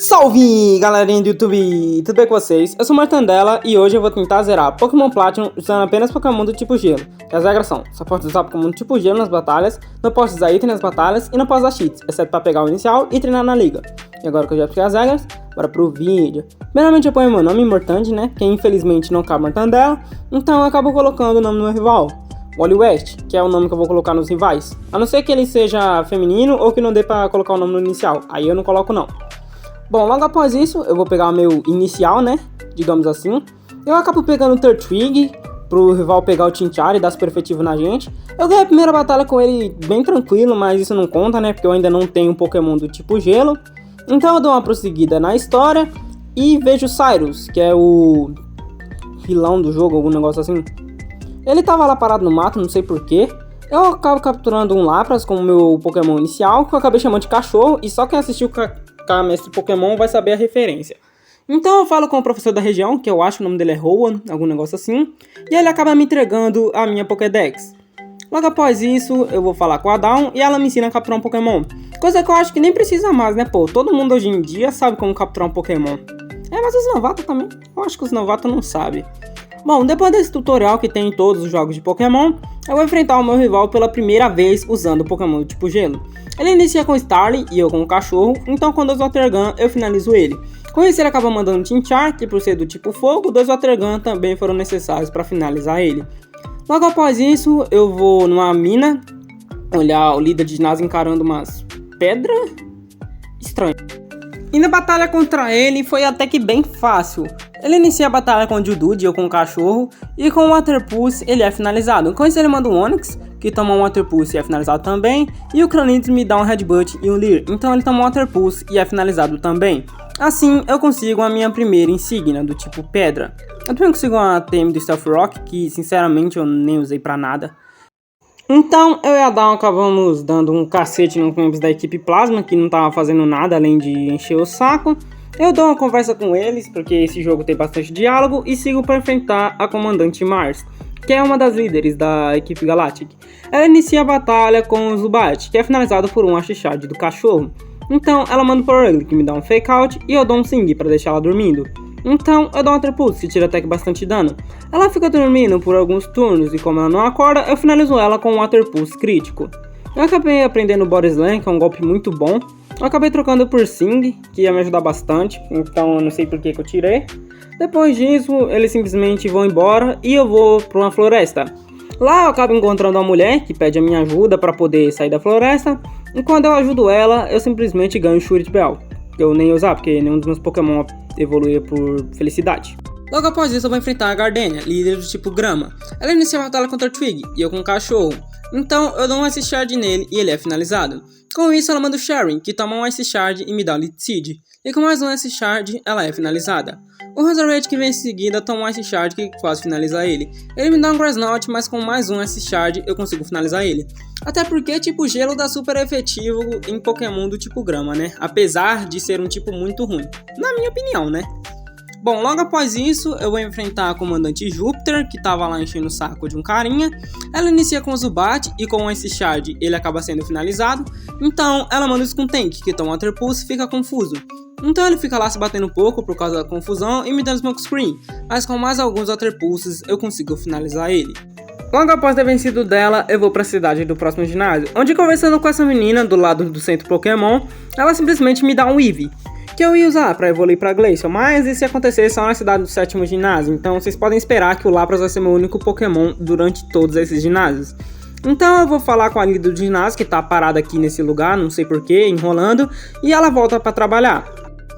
Salve, galerinha do YouTube! Tudo bem com vocês? Eu sou o Martandela e hoje eu vou tentar zerar Pokémon Platinum usando apenas Pokémon do tipo Gelo. E as regras são, só posso usar Pokémon do tipo Gelo nas batalhas, não posso usar item nas batalhas e não posso usar cheats, exceto para pegar o inicial e treinar na liga. E agora que eu já expliquei as regras, bora pro vídeo. Primeiramente eu ponho meu nome Mortand, né, que infelizmente não cabe Martandela, então eu acabo colocando o nome do meu rival, Wally West, que é o nome que eu vou colocar nos rivais. A não ser que ele seja feminino ou que não dê pra colocar o nome no inicial, aí eu não coloco não. Bom, logo após isso, eu vou pegar o meu inicial, né, digamos assim. Eu acabo pegando o Turtwig, pro rival pegar o Chinchar e dar super efetivo na gente. Eu ganhei a primeira batalha com ele bem tranquilo, mas isso não conta, né, porque eu ainda não tenho um Pokémon do tipo Gelo. Então eu dou uma prosseguida na história e vejo o Cyrus, que é o vilão do jogo, algum negócio assim. Ele tava lá parado no mato, não sei porquê. Eu acabo capturando um Lapras como meu Pokémon inicial, que eu acabei chamando de cachorro, e só quem assistiu Mestre Pokémon vai saber a referência. Então eu falo com o professor da região, que eu acho que o nome dele é Rowan, algum negócio assim, e ele acaba me entregando a minha Pokédex. Logo após isso, eu vou falar com a Dawn e ela me ensina a capturar um Pokémon. Coisa que eu acho que nem precisa mais, né, pô? Todo mundo hoje em dia sabe como capturar um Pokémon. Mas os novatos também. Eu acho que os novatos não sabem. Bom, depois desse tutorial que tem em todos os jogos de Pokémon, eu vou enfrentar o meu rival pela primeira vez usando o Pokémon do tipo Gelo. Ele inicia com Starly e eu com o cachorro, então com 2 Water Gun eu finalizo ele. Com isso ele acaba mandando Chinchar, que por ser do tipo fogo, 2 Water Gun também foram necessários para finalizar ele. Logo após isso eu vou numa mina, olhar o líder de ginásio encarando umas pedras estranhas. E na batalha contra ele foi até que bem fácil. Ele inicia a batalha com o Geodude, eu com o cachorro, e com o Water Pulse ele é finalizado. Com isso ele manda um Onix, que toma um Water Pulse e é finalizado também, e o Cranidos me dá um Headbutt e um Leer, então ele toma um Water Pulse e é finalizado também. Assim eu consigo a minha primeira insígnia do tipo Pedra. Eu também consigo uma TM do Stealth Rock, que sinceramente eu nem usei pra nada. Então eu e a Dawn acabamos dando um cacete nos membros da equipe Plasma, que não tava fazendo nada além de encher o saco. Eu dou uma conversa com eles, porque esse jogo tem bastante diálogo, e sigo para enfrentar a Comandante Mars, que é uma das líderes da equipe Galactic. Ela inicia a batalha com o Zubat, que é finalizado por um Ashishard do cachorro. Então ela manda o Power Ugly, que me dá um Fake Out, e eu dou um Sing para deixar ela dormindo. Então eu dou um Water Pulse, que tira até que bastante dano. Ela fica dormindo por alguns turnos, e como ela não acorda, eu finalizo ela com um Water Pulse crítico. Eu acabei aprendendo o Body Slam, que é um golpe muito bom. Eu acabei trocando por Sing, que ia me ajudar bastante, então eu não sei por que eu tirei. Depois disso, eles simplesmente vão embora e eu vou para uma floresta. Lá eu acabo encontrando uma mulher que pede a minha ajuda para poder sair da floresta. E quando eu ajudo ela, eu simplesmente ganho o Shuriken Bell, que eu nem ia usar, porque nenhum dos meus Pokémon evoluía por felicidade. Logo após isso eu vou enfrentar a Gardenia, líder do tipo Grama. Ela inicia a batalha contra o Twig e eu com o cachorro. Então eu dou um Ice Shard nele e ele é finalizado. Com isso ela manda o Sharing, que toma um Ice Shard e me dá o Leech Seed. E com mais um Ice Shard ela é finalizada. O Roserade que vem em seguida toma um Ice Shard que quase finaliza ele. Ele me dá um Grass Knot, mas com mais um Ice Shard eu consigo finalizar ele. Até porque tipo Gelo dá super efetivo em Pokémon do tipo Grama, né? Apesar de ser um tipo muito ruim. Na minha opinião, né? Bom, logo após isso, eu vou enfrentar a Comandante Júpiter, que tava lá enchendo o saco de um carinha. Ela inicia com o Zubat e com esse Shard ele acaba sendo finalizado. Então, ela manda o Skuntank, que toma Water Pulse e fica confuso. Então ele fica lá se batendo um pouco por causa da confusão e me dando Smoke Screen. Mas com mais alguns Water Pulses, eu consigo finalizar ele. Logo após ter vencido dela, eu vou para a cidade do próximo ginásio, onde conversando com essa menina do lado do centro Pokémon, ela simplesmente me dá um Eevee, que eu ia usar para evoluir para Glaceon, mas isso ia acontecer só na cidade do 7º ginásio, então vocês podem esperar que o Lapras vai ser meu único Pokémon durante todos esses ginásios. Então eu vou falar com a líder do ginásio, que tá parada aqui nesse lugar, não sei porquê, enrolando, e ela volta para trabalhar.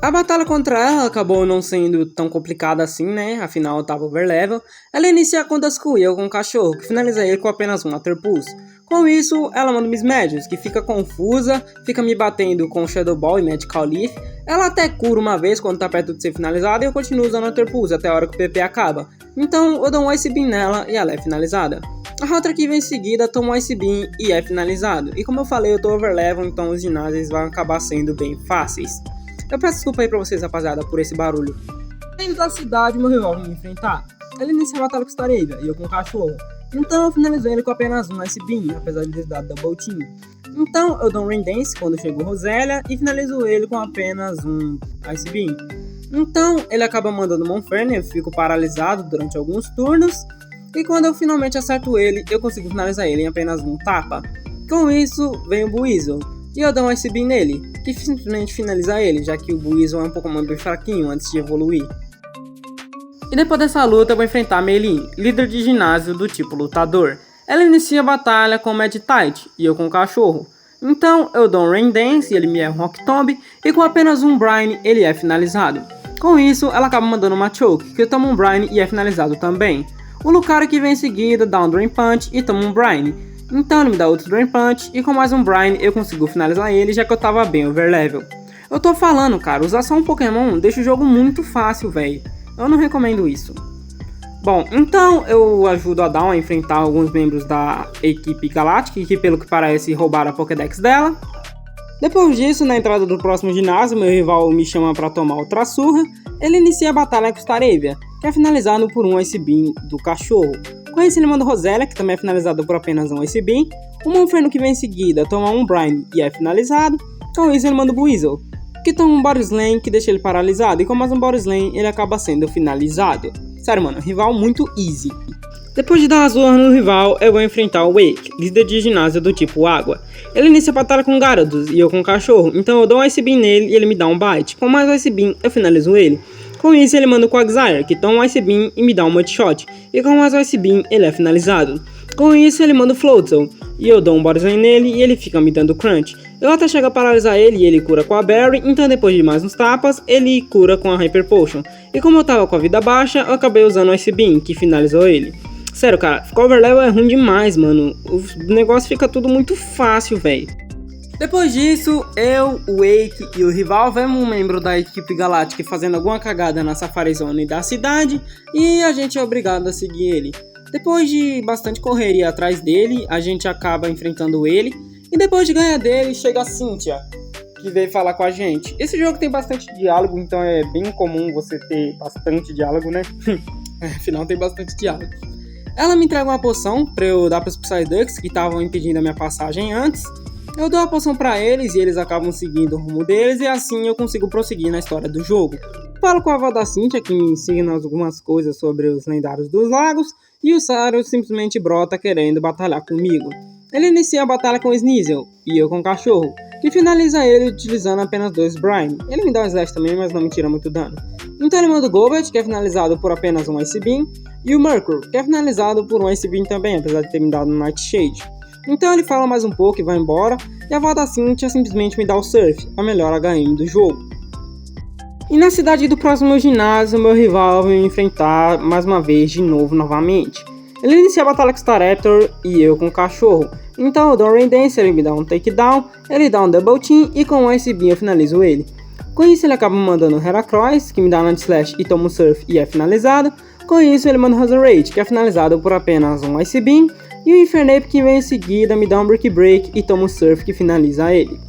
A batalha contra ela acabou não sendo tão complicada assim, né? Afinal eu tava overlevel. Ela inicia com Duskull e eu com o cachorro, que finaliza ele com apenas um Water Pulse. Com isso, ela manda Miss Magius, que fica confusa, fica me batendo com Shadow Ball e Magical Leaf. Ela até cura uma vez quando tá perto de ser finalizada e eu continuo usando Water Pulse até a hora que o PP acaba. Então eu dou um Ice Beam nela e ela é finalizada. A outra que vem em seguida toma um Ice Beam e é finalizado. E como eu falei, eu tô overlevel, então os ginásios vão acabar sendo bem fáceis. Eu peço desculpa aí pra vocês, rapaziada, por esse barulho. Dentro da cidade, meu rival vem me enfrentar. Ele inicia a batalha com o Staravia e eu com o cachorro. Então eu finalizo ele com apenas um Ice Beam, apesar de ter dado Double Team. Então eu dou um Rain Dance quando chega o Roselia e finalizo ele com apenas um Ice Beam. Então ele acaba mandando Monferno, eu fico paralisado durante alguns turnos. E quando eu finalmente acerto ele, eu consigo finalizar ele em apenas um tapa. Com isso vem o Buizel, e eu dou um Ice Beam nele, que simplesmente finaliza ele, já que o Buizel é um Pokémon bem fraquinho antes de evoluir. E depois dessa luta eu vou enfrentar a Meilin, líder de ginásio do tipo lutador. Ela inicia a batalha com o Meditite e eu com o cachorro. Então eu dou um Rain Dance e ele me erra um Rock Tomb, e com apenas um Brine ele é finalizado. Com isso ela acaba mandando uma Choke, que eu tomo um Brine e é finalizado também. O Lucario que vem em seguida dá um Drain Punch e toma um Brine. Então ele me dá outro Drain Punch e com mais um Brine eu consigo finalizar ele, já que eu tava bem overlevel. Eu tô falando, cara, usar só um Pokémon deixa o jogo muito fácil, velho. Eu não recomendo isso. Bom, então eu ajudo a Dawn a enfrentar alguns membros da equipe Galáctica, que pelo que parece roubaram a Pokédex dela. Depois disso, na entrada do próximo ginásio, meu rival me chama para tomar outra surra. Ele inicia a batalha com Staravia, que é finalizado por um Ice Beam do cachorro. Com isso ele manda o Roselia, que também é finalizado por apenas um Ice Beam. O Monferno que vem em seguida toma um Brine e é finalizado. Com isso ele manda o Buizel, que toma um Body Slam que deixa ele paralisado. E com mais um Body Slam ele acaba sendo finalizado. Sério, mano, rival muito easy. Depois de dar uma surra no rival, eu vou enfrentar o Wake, líder de ginásio do tipo água. Ele inicia a batalha com Gyarados e eu com o cachorro, então eu dou um Ice Beam nele e ele me dá um Bite. Com mais um Ice Beam, eu finalizo ele. Com isso, ele manda o Quagsire, que toma um Ice Beam e me dá um Mud Shot. E com mais um Ice Beam, ele é finalizado. Com isso, ele manda o Floatzel, e eu dou um Body Slam nele e ele fica me dando Crunch. Eu até chego a paralisar ele e ele cura com a Berry, então depois de mais uns tapas, ele cura com a Hyper Potion. E como eu tava com a vida baixa, eu acabei usando o Ice Beam, que finalizou ele. Sério, cara, ficar overlevel é ruim demais, mano. O negócio fica tudo muito fácil, velho. Depois disso, eu, o Wake e o rival vemos um membro da equipe Galáctica fazendo alguma cagada na Safari Zone da cidade e a gente é obrigado a seguir ele. Depois de bastante correria atrás dele, a gente acaba enfrentando ele e depois de ganhar dele, chega a Cynthia, que veio falar com a gente. Esse jogo tem bastante diálogo, então é bem comum você ter bastante diálogo, né? Afinal, tem bastante diálogo. Ela me entrega uma poção pra eu dar pros Psyducks que estavam impedindo a minha passagem antes. Eu dou a poção pra eles e eles acabam seguindo o rumo deles e assim eu consigo prosseguir na história do jogo. Falo com a avó da Cynthia que me ensina algumas coisas sobre os lendários dos lagos e o Sario simplesmente brota querendo batalhar comigo. Ele inicia a batalha com o Sneasel e eu com o cachorro, que finaliza ele utilizando apenas 2 Brine. Ele me dá um Slash também, mas não me tira muito dano. Então ele manda o Golbat, que é finalizado por apenas um Ice Beam, e o Mercury, que é finalizado por um Ice Beam também, apesar de ter me dado um Nightshade. Então ele fala mais um pouco e vai embora, e a avó da Cynthia simplesmente me dá o Surf, a melhor HM do jogo. E na cidade do próximo ginásio, meu rival vai me enfrentar mais uma vez de novo novamente. Ele inicia a batalha com o Staraptor e eu com o cachorro. Então eu dou um Rain Dance, ele me dá um Takedown, ele dá um Double Team e com um Ice Beam eu finalizo ele. Com isso ele acaba me mandando o Heracross, que me dá um Anti-Slash e toma um Surf e é finalizado. Com isso ele manda o Roserade, que é finalizado por apenas um Ice Beam. E o Infernape que vem em seguida me dá um Brick Break e toma um Surf que finaliza ele.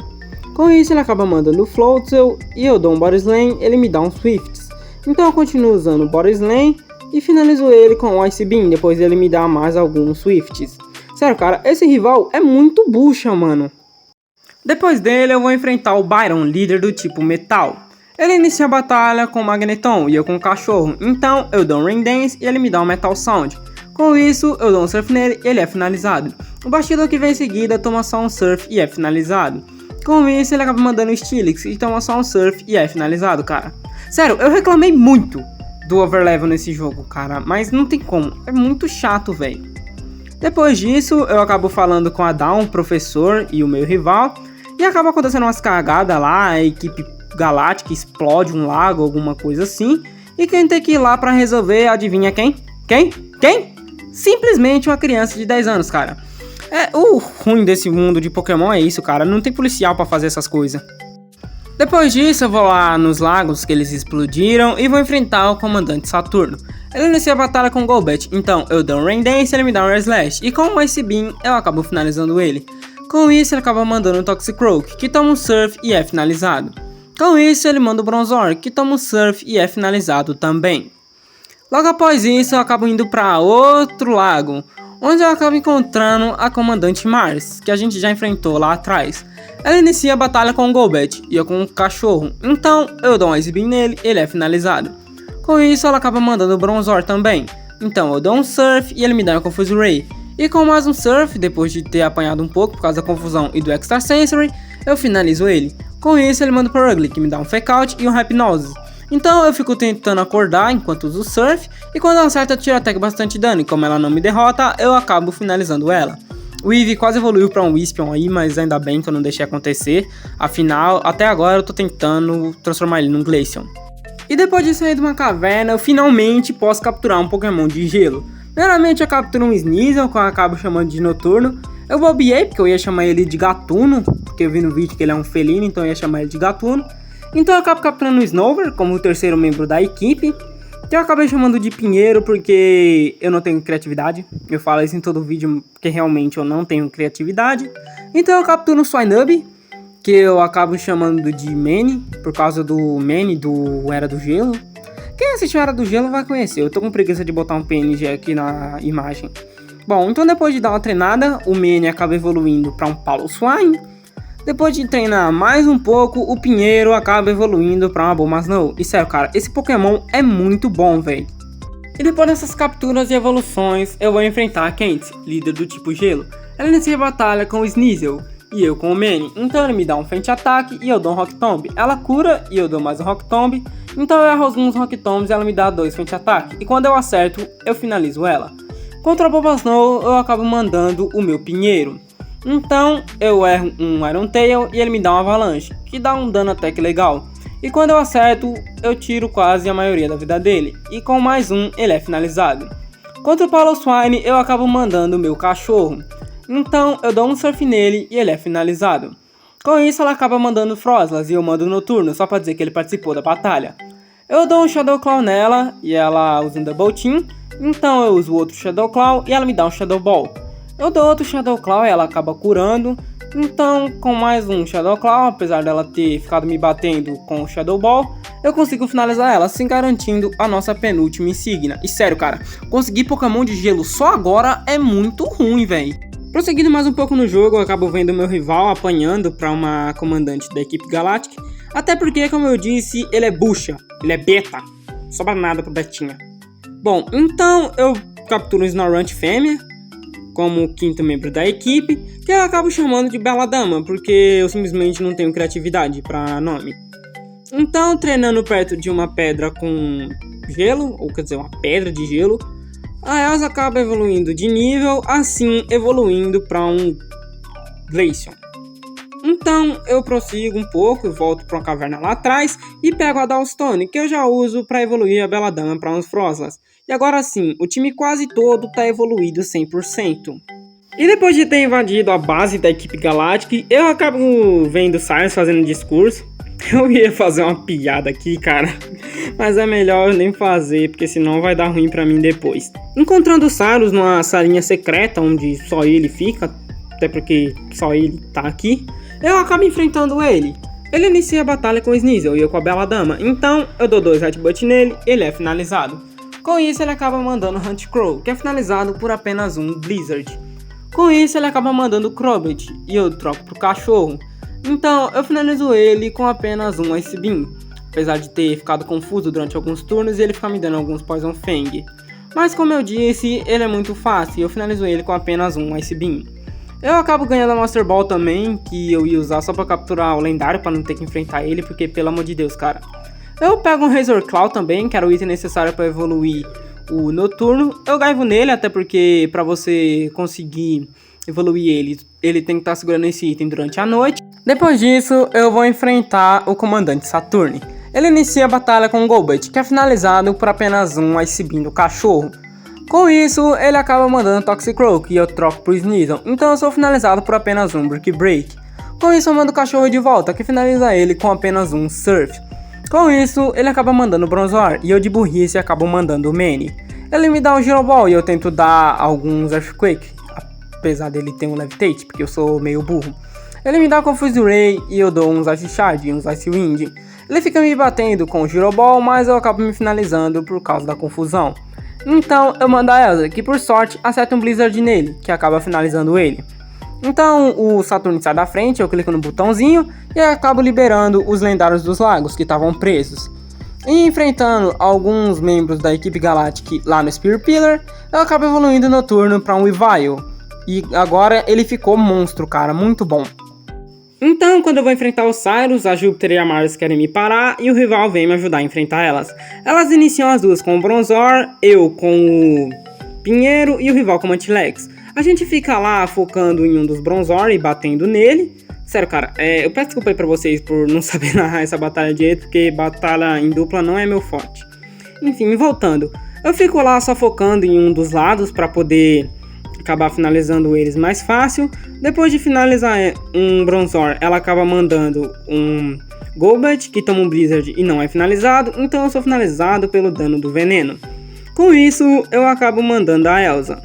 Com isso ele acaba mandando o Floatzel e eu dou um Body Slam, ele me dá um Swifts. Então eu continuo usando o Body Slam e finalizo ele com o Ice Beam, depois ele me dá mais alguns Swifts. Sério, cara, esse rival é muito bucha, mano. Depois dele eu vou enfrentar o Byron, líder do tipo Metal. Ele inicia a batalha com o Magneton e eu com o cachorro, então eu dou um Rain Dance e ele me dá um Metal Sound. Com isso eu dou um Surf nele e ele é finalizado. O Bastidor que vem em seguida toma só um Surf e é finalizado. Com isso ele acaba mandando o Steelix e toma só um Surf e é finalizado, cara. Sério, eu reclamei muito do overlevel nesse jogo, cara, mas não tem como, é muito chato, velho. Depois disso eu acabo falando com a Dawn, o professor e o meu rival. E acaba acontecendo umas cagadas lá, a equipe galáctica explode um lago, alguma coisa assim. E quem tem que ir lá pra resolver, adivinha quem? Quem? Simplesmente uma criança de 10 anos, cara. O ruim desse mundo de Pokémon é isso, cara. Não tem policial pra fazer essas coisas. Depois disso eu vou lá nos lagos que eles explodiram e vou enfrentar o comandante Saturno. Ele inicia a batalha com o Golbat, então eu dou um Rain Dance e ele me dá um Air Slash. E com o Ice Beam eu acabo finalizando ele. Com isso ele acaba mandando um Toxicroak, que toma um Surf e é finalizado. Com isso ele manda o Bronzor, que toma um Surf e é finalizado também. Logo após isso eu acabo indo para outro lago, onde eu acabo encontrando a comandante Mars, que a gente já enfrentou lá atrás. Ela inicia a batalha com o Golbat e eu com o cachorro, então eu dou um Ice Beam nele e ele é finalizado. Com isso ela acaba mandando o Bronzor também, então eu dou um Surf e ele me dá uma Confuse Ray. E com mais um Surf, depois de ter apanhado um pouco por causa da confusão e do Extra Sensory, eu finalizo ele. Com isso ele manda pro Ugly, que me dá um Fake Out e um Hypnosis. Então eu fico tentando acordar enquanto uso o Surf, e quando ela acerta eu tiro até bastante dano, e como ela não me derrota, eu acabo finalizando ela. O Eevee quase evoluiu para um Wispion aí, mas ainda bem que eu não deixei acontecer, afinal, até agora eu tô tentando transformar ele num Glaceon. E depois de sair de uma caverna, eu finalmente posso capturar um Pokémon de gelo. Primeiramente eu capturo um Sneasel, que eu acabo chamando de Noturno. Eu bobiei, porque eu ia chamar ele de Gatuno, porque eu vi no vídeo que ele é um felino, então eu ia chamar ele de Gatuno. Então eu acabo capturando o Snover como o terceiro membro da equipe, que eu acabei chamando de Pinheiro porque eu não tenho criatividade. Eu falo isso em todo vídeo porque realmente eu não tenho criatividade. Então eu capturo o Swinub, que eu acabo chamando de Manny, por causa do Manny do Era do Gelo. Quem assistiu Era do Gelo vai conhecer, eu tô com preguiça de botar um PNG aqui na imagem. Bom, então depois de dar uma treinada, o Manny acaba evoluindo para um Piloswine. Depois de treinar mais um pouco, o Pinheiro acaba evoluindo para uma Abomasnow. E sério, cara, esse Pokémon é muito bom, velho. E depois dessas capturas e evoluções, eu vou enfrentar a Kent, líder do tipo Gelo. Ela inicia a batalha com o Sneasel e eu com o Manny. Então ele me dá um Feint Ataque e eu dou um Rock Tomb. Ela cura e eu dou mais um Rock Tomb. Então eu erro alguns Rock Tombs e ela me dá 2 Feint Ataque. E quando eu acerto, eu finalizo ela. Contra a Abomasnow, eu acabo mandando o meu Pinheiro. Então eu erro um Iron Tail e ele me dá uma Avalanche, que dá um dano até que legal. E quando eu acerto, eu tiro quase a maioria da vida dele. E com mais um, ele é finalizado. Contra o Piloswine, eu acabo mandando o meu cachorro. Então eu dou um Surf nele e ele é finalizado. Com isso ela acaba mandando Froslas e eu mando o Noturno, só pra dizer que ele participou da batalha. Eu dou um Shadow Claw nela e ela usa um Double Team. Então eu uso outro Shadow Claw e ela me dá um Shadow Ball. Eu dou outro Shadow Claw e ela acaba curando. Então, com mais um Shadow Claw, apesar dela ter ficado me batendo com o Shadow Ball, eu consigo finalizar ela, assim garantindo a nossa penúltima insígnia. E sério, cara, conseguir Pokémon de gelo só agora é muito ruim, velho. Prosseguindo mais um pouco no jogo, eu acabo vendo meu rival apanhando para uma comandante da equipe Galactic. Até porque, como eu disse, ele é bucha, ele é beta, não sobra nada pro betinha. Bom, então eu capturo um Snorunt fêmea como o quinto membro da equipe, que eu acabo chamando de Bela Dama, porque eu simplesmente não tenho criatividade para nome. Então, treinando perto de uma pedra com gelo, ou quer dizer, uma pedra de gelo, a Elsa acaba evoluindo de nível, assim evoluindo para um Glaceon. Então, eu prossigo um pouco e volto para uma caverna lá atrás e pego a Dallstone, que eu já uso para evoluir a Bela Dama para uns Froslas. E agora sim, o time quase todo está evoluído 100%. E depois de ter invadido a base da equipe Galactic, eu acabo vendo Cyrus fazendo um discurso. Eu ia fazer uma piada aqui, cara, mas é melhor eu nem fazer, porque senão vai dar ruim pra mim depois. Encontrando o Cyrus numa salinha secreta, onde só ele fica, até porque só ele tá aqui, eu acabo enfrentando ele. Ele inicia a batalha com o Sneasel e eu com a Bela Dama, então eu dou 2 Headbutt nele e ele é finalizado. Com isso ele acaba mandando Hunt Crow, que é finalizado por apenas um Blizzard. Com isso ele acaba mandando Crobat e eu troco pro cachorro. Então eu finalizo ele com apenas um Ice Beam, apesar de ter ficado confuso durante alguns turnos e ele ficar me dando alguns Poison Fang. Mas como eu disse, ele é muito fácil e eu finalizo ele com apenas um Ice Beam. Eu acabo ganhando a Master Ball também, que eu ia usar só pra capturar o lendário pra não ter que enfrentar ele, porque pelo amor de Deus, cara. Eu pego um Razor Claw também, que era o item necessário pra evoluir o Noturno. Eu gaivo nele, até porque pra você conseguir evoluir ele tem que estar segurando esse item durante a noite. Depois disso, eu vou enfrentar o Comandante Saturne. Ele inicia a batalha com o Golbat, que é finalizado por apenas um Ice Beam do cachorro. Com isso, ele acaba mandando Toxicroak e eu troco pro Sneasel, então eu sou finalizado por apenas um Brick Break. Com isso eu mando o cachorro de volta, que finaliza ele com apenas um Surf. Com isso, ele acaba mandando o Bronzor e eu de burrice acabo mandando o Manny. Ele me dá um Giro Ball e eu tento dar alguns Earthquake, apesar dele ter um Levitate, porque eu sou meio burro. Ele me dá Confuse Ray e eu dou uns Ice Shard e uns Ice Wind. Ele fica me batendo com o Giro Ball, mas eu acabo me finalizando por causa da confusão. Então eu mando a Elsa, que por sorte acerta um Blizzard nele, que acaba finalizando ele. Então o Saturno sai da frente, eu clico no botãozinho e acabo liberando os lendários dos lagos que estavam presos. E enfrentando alguns membros da equipe Galactic lá no Spear Pillar, eu acabo evoluindo no turno para um Weavile. E agora ele ficou monstro, cara, muito bom. Então, quando eu vou enfrentar os Cyrus, a Júpiter e a Mars querem me parar e o rival vem me ajudar a enfrentar elas. Elas iniciam as duas com o Bronzor, eu com o Pinheiro e o rival com o Mantilex. A gente fica lá focando em um dos Bronzor e batendo nele. Sério, cara, eu peço desculpa aí pra vocês por não saber narrar essa batalha direito, porque batalha em dupla não é meu forte. Enfim, voltando. Eu fico lá só focando em um dos lados pra poder acabar finalizando eles mais fácil. Depois de finalizar um Bronzor, ela acaba mandando um Golbat, que toma um Blizzard e não é finalizado, então eu sou finalizado pelo dano do veneno. Com isso, eu acabo mandando a Elsa.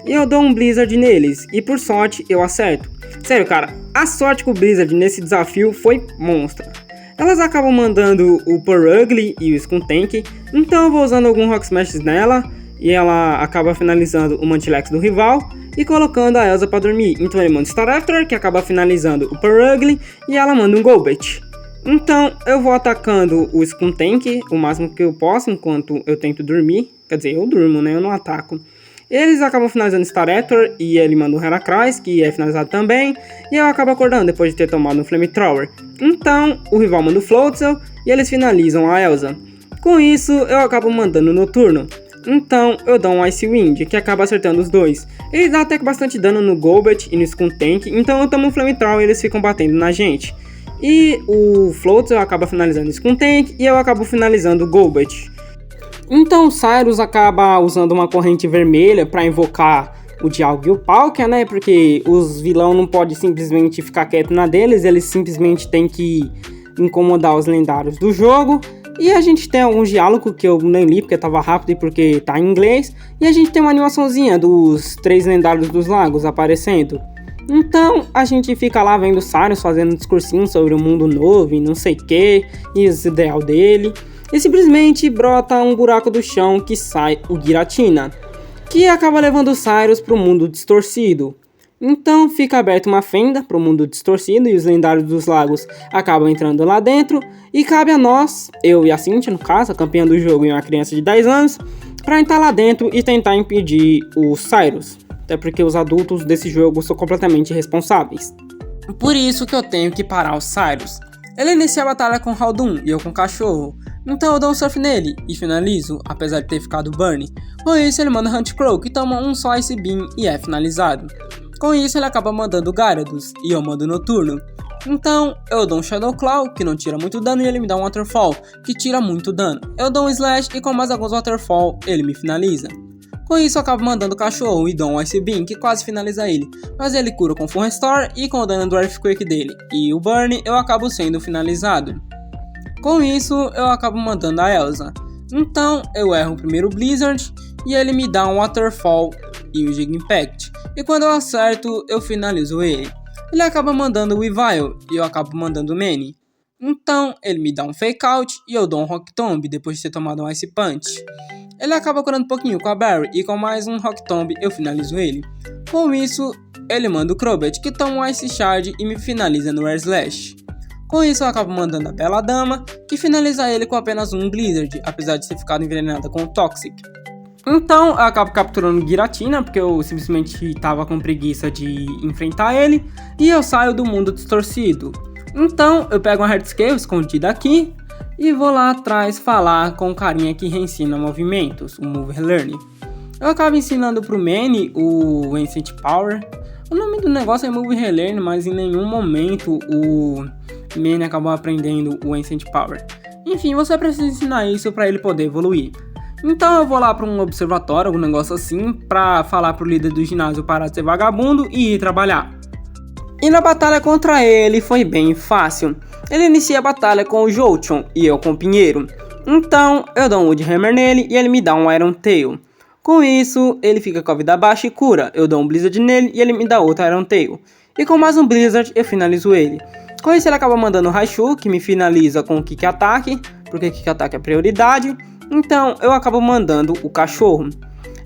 E eu dou um Blizzard neles, e por sorte eu acerto. Sério, cara, a sorte com o Blizzard nesse desafio foi monstra. Elas acabam mandando o Purugly e o Skuntank, então eu vou usando algum Rock Smash nela, e ela acaba finalizando o Mantilex do rival, e colocando a Elsa pra dormir. Então ele manda o Staraptor, que acaba finalizando o Purugly, e ela manda um Golbat. Então eu vou atacando o Skuntank o máximo que eu posso, enquanto eu tento dormir. Quer dizer, eu durmo, né? Eu não ataco. Eles acabam finalizando o Staraptor e ele manda o Heracross, que é finalizado também. E eu acabo acordando depois de ter tomado um Flamethrower. Então o rival manda o Floatzel e eles finalizam a Elsa. Com isso eu acabo mandando no turno. Então eu dou um Ice Wind, que acaba acertando os dois. Ele dá até que bastante dano no Golbat e no Skuntank, então eu tomo um Flamethrower e eles ficam batendo na gente. E o Floatzel acaba finalizando o Skuntank e eu acabo finalizando o Golbat. Então o Cyrus acaba usando uma corrente vermelha para invocar o Dialga e o Palkia, né? Porque os vilão não podem simplesmente ficar quieto na deles, eles simplesmente têm que incomodar os lendários do jogo. E a gente tem alguns diálogos que eu nem li porque tava rápido e porque tá em inglês. E a gente tem uma animaçãozinha dos 3 lendários dos lagos aparecendo. Então a gente fica lá vendo o Cyrus fazendo um discursinho sobre o mundo novo e não sei o que, e os ideal dele. E simplesmente brota um buraco do chão que sai o Giratina, que acaba levando o Cyrus para o mundo distorcido. Então fica aberta uma fenda para o mundo distorcido e os lendários dos lagos acabam entrando lá dentro. E cabe a nós, eu e a Cynthia, no caso, a campeã do jogo e uma criança de 10 anos, para entrar lá dentro e tentar impedir o Cyrus. Até porque os adultos desse jogo são completamente irresponsáveis. Por isso que eu tenho que parar o Cyrus. Ele inicia a batalha com o Haldun e eu com o cachorro. Então eu dou um surf nele e finalizo, apesar de ter ficado burn. Com isso ele manda Hunt Crow, que toma um só Ice Beam e é finalizado. Com isso ele acaba mandando Gyarados e eu mando Noturno. Então eu dou um Shadow Claw, que não tira muito dano, e ele me dá um Waterfall, que tira muito dano. Eu dou um Slash e com mais alguns Waterfall ele me finaliza. Com isso eu acabo mandando o cachorro e dou um Ice Beam, que quase finaliza ele. Mas ele cura com Full Restore e com o dano do Earthquake dele. E o Burn eu acabo sendo finalizado. Com isso eu acabo mandando a Elsa. Então eu erro o primeiro Blizzard e ele me dá um Waterfall e o Giga Impact. E quando eu acerto eu finalizo ele. Ele acaba mandando o Weavile e eu acabo mandando o Manny. Então ele me dá um Fake Out e eu dou um Rock Tomb depois de ter tomado um Ice Punch. Ele acaba curando um pouquinho com a Barry e com mais um Rock Tomb eu finalizo ele. Com isso ele manda o Crobat, que toma um Ice Shard e me finaliza no Air Slash. Com isso eu acabo mandando a Bela Dama, que finaliza ele com apenas um Blizzard, apesar de ter ficado envenenada com o Toxic. Então eu acabo capturando Giratina, porque eu simplesmente tava com preguiça de enfrentar ele, e eu saio do mundo distorcido. Então eu pego uma Heartscale escondida aqui, e vou lá atrás falar com o carinha que reensina movimentos, o Move Relearn. Eu acabo ensinando pro Manny o Ancient Power. O nome do negócio é Move Relearn, mas em nenhum momento o Manny acabou aprendendo o Ancient Power. Enfim, você precisa ensinar isso para ele poder evoluir. Então eu vou lá para um observatório, algum negócio assim, para falar pro líder do ginásio parar de ser vagabundo e ir trabalhar. E na batalha contra ele foi bem fácil. Ele inicia a batalha com o Jolteon e eu com o Pinheiro. Então eu dou um Woodhammer nele e ele me dá um Iron Tail. Com isso ele fica com a vida baixa e cura. Eu dou um Blizzard nele e ele me dá outro Iron Tail. E com mais um Blizzard eu finalizo ele. Com isso ele acaba mandando o Raichu, que me finaliza com o Kick Ataque, porque Kick Ataque é prioridade. Então eu acabo mandando o cachorro.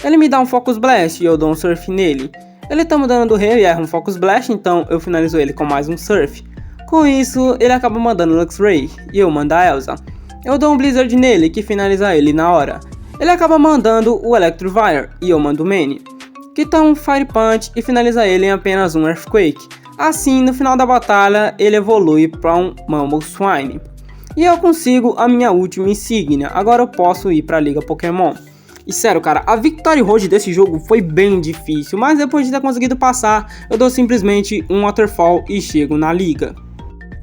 Ele me dá um Focus Blast e eu dou um Surf nele. Ele tá mudando do rei e erra um Focus Blast, então eu finalizo ele com mais um Surf. Com isso, ele acaba mandando Luxray e eu mando a Elsa. Eu dou um Blizzard nele que finaliza ele na hora. Ele acaba mandando o Electivire e eu mando o Manny, que tá um Fire Punch e finaliza ele em apenas um Earthquake. Assim, no final da batalha, ele evolui para um Mamoswine. E eu consigo a minha última insígnia. Agora eu posso ir pra Liga Pokémon. E sério, cara, a Victory Road desse jogo foi bem difícil, mas depois de ter conseguido passar, eu dou simplesmente um Waterfall e chego na liga.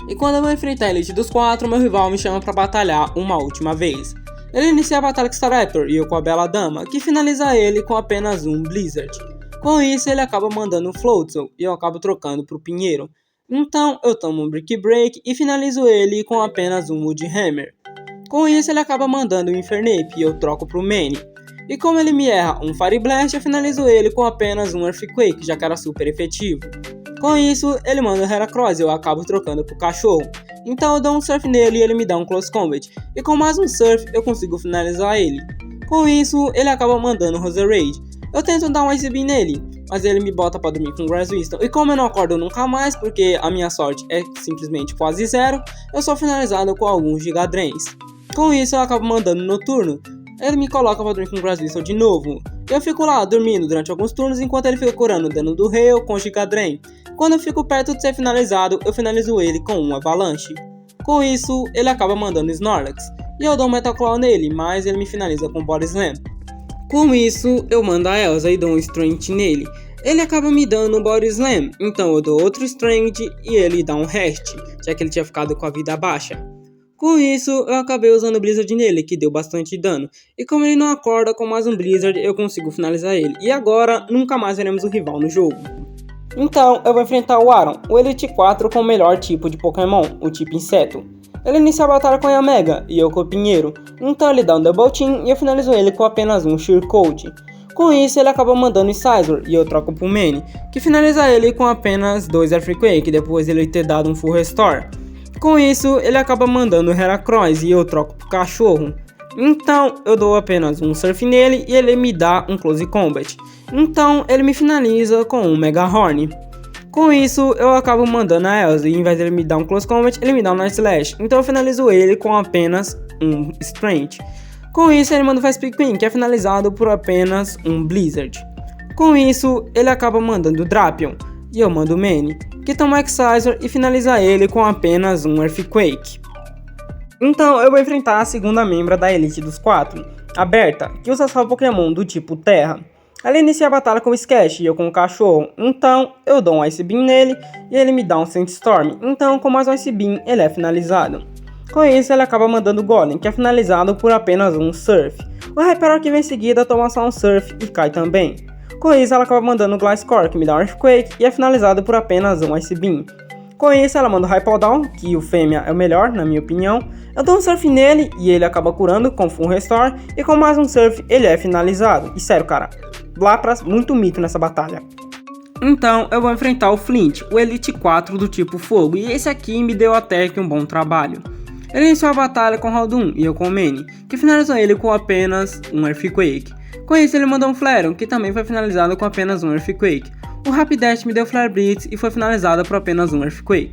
E quando eu vou enfrentar a Elite dos 4, meu rival me chama pra batalhar uma última vez. Ele inicia a batalha com Staraptor e eu com a Bela Dama, que finaliza ele com apenas um Blizzard. Com isso, ele acaba mandando um Floatzel e eu acabo trocando pro Pinheiro. Então, eu tomo um Brick Break e finalizo ele com apenas um Wood Hammer. Com isso, ele acaba mandando um Infernape e eu troco pro Manny. E como ele me erra um Fire Blast, eu finalizo ele com apenas um Earthquake, já que era super efetivo. Com isso, ele manda o Heracross e eu acabo trocando pro cachorro. Então eu dou um Surf nele e ele me dá um Close Combat. E com mais um Surf, eu consigo finalizar ele. Com isso, ele acaba mandando o Roserade. Eu tento dar um Ice Beam nele, mas ele me bota pra dormir com Grass Wisdom. E como eu não acordo nunca mais, porque a minha sorte é simplesmente quase zero, eu sou finalizado com alguns Giga Drains. Com isso, eu acabo mandando Noturno. Ele me coloca pra dormir com Grass Wisdom de novo. Eu fico lá dormindo durante alguns turnos enquanto ele fica curando o dano do Hail com Giga Drain. Quando eu fico perto de ser finalizado, eu finalizo ele com um Avalanche. Com isso, ele acaba mandando Snorlax. E eu dou um Metal Claw nele, mas ele me finaliza com Body Slam. Com isso, eu mando a Elsa e dou um Strength nele. Ele acaba me dando um Body Slam, então eu dou outro Strength e ele dá um Rest, já que ele tinha ficado com a vida baixa. Com isso, eu acabei usando o Blizzard nele, que deu bastante dano. E como ele não acorda com mais um Blizzard, eu consigo finalizar ele. E agora, nunca mais veremos o rival no jogo. Então, eu vou enfrentar o Aron, o Elite 4 com o melhor tipo de Pokémon, o tipo Inseto. Ele inicia a batalha com a Yamega e eu com o Pinheiro, então ele dá um Double Team e eu finalizo ele com apenas um Sheer Cold. Com isso, ele acaba mandando o Scizor e eu troco pro Manny, que finaliza ele com apenas 2 Earthquake, depois ele ter dado um Full Restore. Com isso, ele acaba mandando o Heracross e eu troco pro Cachorro. Então, eu dou apenas um Surf nele e ele me dá um Close Combat. Então, ele me finaliza com um Mega Horn. Com isso, eu acabo mandando a Elsa e em vez de ele me dar um Close Combat, ele me dá um Night Slash. Então eu finalizo ele com apenas um Strength. Com isso, ele manda o Fast Pikmin, que é finalizado por apenas um Blizzard. Com isso, ele acaba mandando o Drapion e eu mando o Manny, que toma o Excisor e finaliza ele com apenas um Earthquake. Então eu vou enfrentar a segunda membra da Elite dos 4, a Berta, que usa só Pokémon do tipo Terra. Ela inicia a batalha com o Sketch e eu com o Cachorro, então eu dou um Ice Beam nele e ele me dá um Sandstorm, então com mais um Ice Beam ele é finalizado. Com isso ele acaba mandando o Golem, que é finalizado por apenas um Surf. O Hyper que vem em seguida toma só um Surf e cai também. Com isso ela acaba mandando o Gliscor, que me dá um Earthquake e é finalizado por apenas um Ice Beam. Com isso ela manda o Hypodon, que o fêmea é o melhor na minha opinião. Eu dou um Surf nele e ele acaba curando com Full Restore e com mais um Surf ele é finalizado. E sério cara, Lapras muito mito nessa batalha. Então eu vou enfrentar o Flint, o Elite 4 do tipo Fogo, e esse aqui me deu até que um bom trabalho. Ele iniciou a batalha com Haldun e eu com o Manny, que finalizou ele com apenas um Earthquake. Com isso ele mandou um Flareon, que também foi finalizado com apenas um Earthquake. O Rapidash me deu Flare Blitz e foi finalizada por apenas um Earthquake.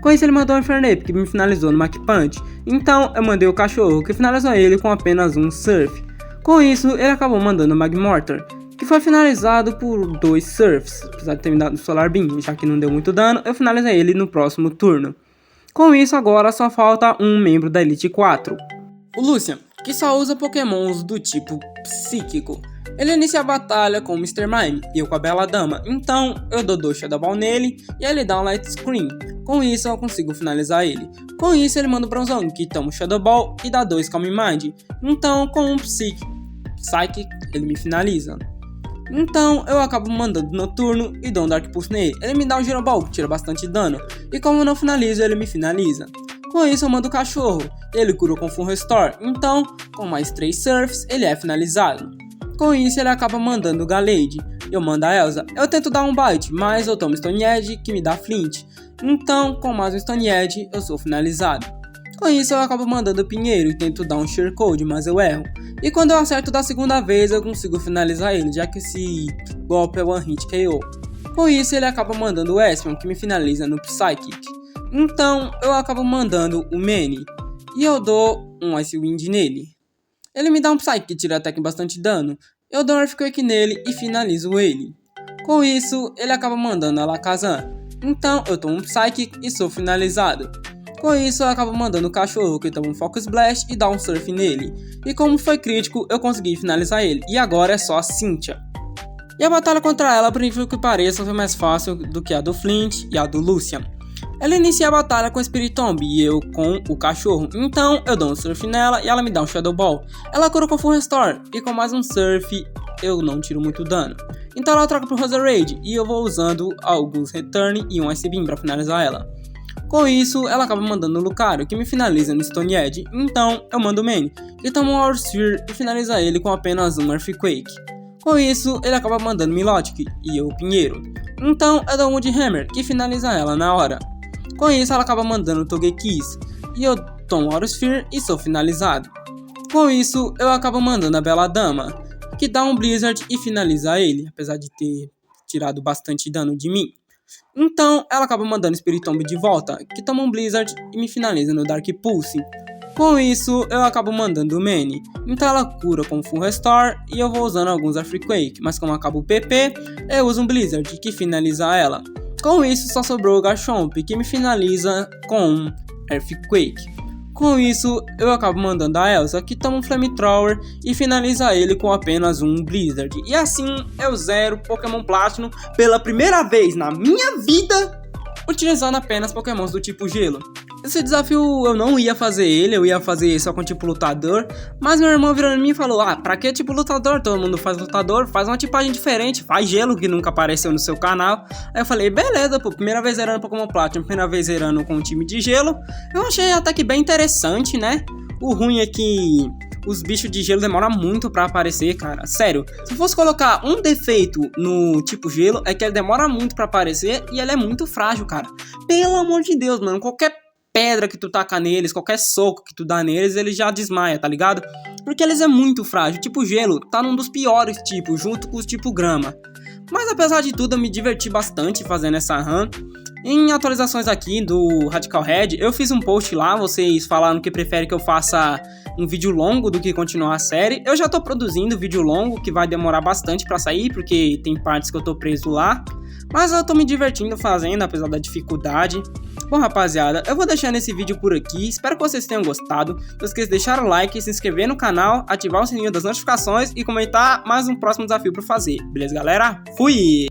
Com isso ele mandou um Infernape, que me finalizou no Mach Punch, então eu mandei o Cachorro, que finalizou ele com apenas um Surf. Com isso ele acabou mandando o Magmortar, que foi finalizado por 2 Surfs, apesar de ter me dado o Solar Beam, já que não deu muito dano, eu finalizei ele no próximo turno. Com isso agora só falta um membro da Elite 4, o Lucian, que só usa Pokémons do tipo Psíquico. Ele inicia a batalha com o Mr. Mime e eu com a Bela Dama, então eu dou 2 Shadow Ball nele e ele dá um Light Screen. Com isso eu consigo finalizar ele. Com isso ele manda o Bronzão, que toma o Shadow Ball e dá 2 Calm Mind. Então com um Psychic ele me finaliza. Então eu acabo mandando Noturno e dou um Dark Pulse nele. Ele me dá um Giro Ball, que tira bastante dano, e como eu não finalizo ele me finaliza. Com isso eu mando o Cachorro, ele cura com Full Restore, então com mais 3 Surfs ele é finalizado. Com isso ele acaba mandando o Gallade, eu mando a Elsa. Eu tento dar um Bite, mas eu tomo Stone Edge, que me dá Flint, então com mais um Stone Edge eu sou finalizado. Com isso eu acabo mandando o Pinheiro e tento dar um Shear Code, mas eu erro. E quando eu acerto da segunda vez eu consigo finalizar ele, já que esse golpe é One Hit KO. Com isso ele acaba mandando o Espion, que me finaliza no Psychic. Então eu acabo mandando o Manny e eu dou um Ice Wind nele. Ele me dá um Psychic que tira até que bastante dano. Eu dou um Earthquake nele e finalizo ele. Com isso ele acaba mandando a Alakazam. Então eu tomo um Psychic e sou finalizado. Com isso eu acabo mandando o cachorro que toma um Focus Blast e dá um Surf nele. E como foi crítico eu consegui finalizar ele. E agora é só a Cynthia. E a batalha contra ela, por incrível que pareça, foi mais fácil do que a do Flint e a do Lucian. Ela inicia a batalha com o Spiritomb e eu com o cachorro, então eu dou um Surf nela e ela me dá um Shadow Ball. Ela cura com Full Restore e com mais um Surf eu não tiro muito dano. Então ela troca pro Roserade e eu vou usando alguns Return e um Ice Beam pra finalizar ela. Com isso, ela acaba mandando o Lucario, que me finaliza no Stone Edge, então eu mando o Manny, que toma um Aura Sphere e finaliza ele com apenas um Earthquake. Com isso, ele acaba mandando Milotic e eu o Pinheiro. Então eu dou um Wood Hammer, que finaliza ela na hora. Com isso, ela acaba mandando o Togekiss e eu tomo Aura Sphere e sou finalizado. Com isso, eu acabo mandando a Bela Dama, que dá um Blizzard e finaliza ele, apesar de ter tirado bastante dano de mim. Então ela acaba mandando o Spiritomb de volta, que toma um Blizzard e me finaliza no Dark Pulse. Com isso, eu acabo mandando o Manny, então ela cura com Full Restore e eu vou usando alguns Earthquake, mas como acaba o PP, eu uso um Blizzard que finaliza ela. Com isso, só sobrou o Garchomp, que me finaliza com um Earthquake. Com isso, eu acabo mandando a Elsa, que toma um Flamethrower e finaliza ele com apenas um Blizzard. E assim eu zero Pokémon Platinum pela primeira vez na minha vida, utilizando apenas Pokémons do tipo Gelo. Esse desafio eu não ia fazer ele, eu ia fazer só com tipo lutador, mas meu irmão virou em mim e falou: ah, pra que tipo lutador? Todo mundo faz lutador, faz uma tipagem diferente, faz gelo que nunca apareceu no seu canal. Aí eu falei, beleza, pô, primeira vez zerando Pokémon Platinum, primeira vez zerando com um time de gelo. Eu achei até que bem interessante, né? O ruim é que os bichos de gelo demoram muito pra aparecer, cara. Sério, se eu fosse colocar um defeito no tipo gelo, é que ele demora muito pra aparecer e ele é muito frágil, cara. Pelo amor de Deus, mano, qualquer pedra que tu taca neles, qualquer soco que tu dá neles, ele já desmaia, tá ligado? Porque eles é muito frágil. Tipo gelo tá num dos piores tipos, junto com os tipo grama. Mas apesar de tudo, eu me diverti bastante fazendo essa run. Em atualizações aqui do Radical Red, eu fiz um post lá, vocês falaram que preferem que eu faça um vídeo longo do que continuar a série. Eu já tô produzindo vídeo longo, que vai demorar bastante pra sair, porque tem partes que eu tô preso lá. Mas eu tô me divertindo fazendo, apesar da dificuldade. Bom, rapaziada, eu vou deixando esse vídeo por aqui. Espero que vocês tenham gostado. Não esqueça de deixar o like, se inscrever no canal, ativar o sininho das notificações e comentar mais um próximo desafio pra fazer. Beleza, galera? Fui!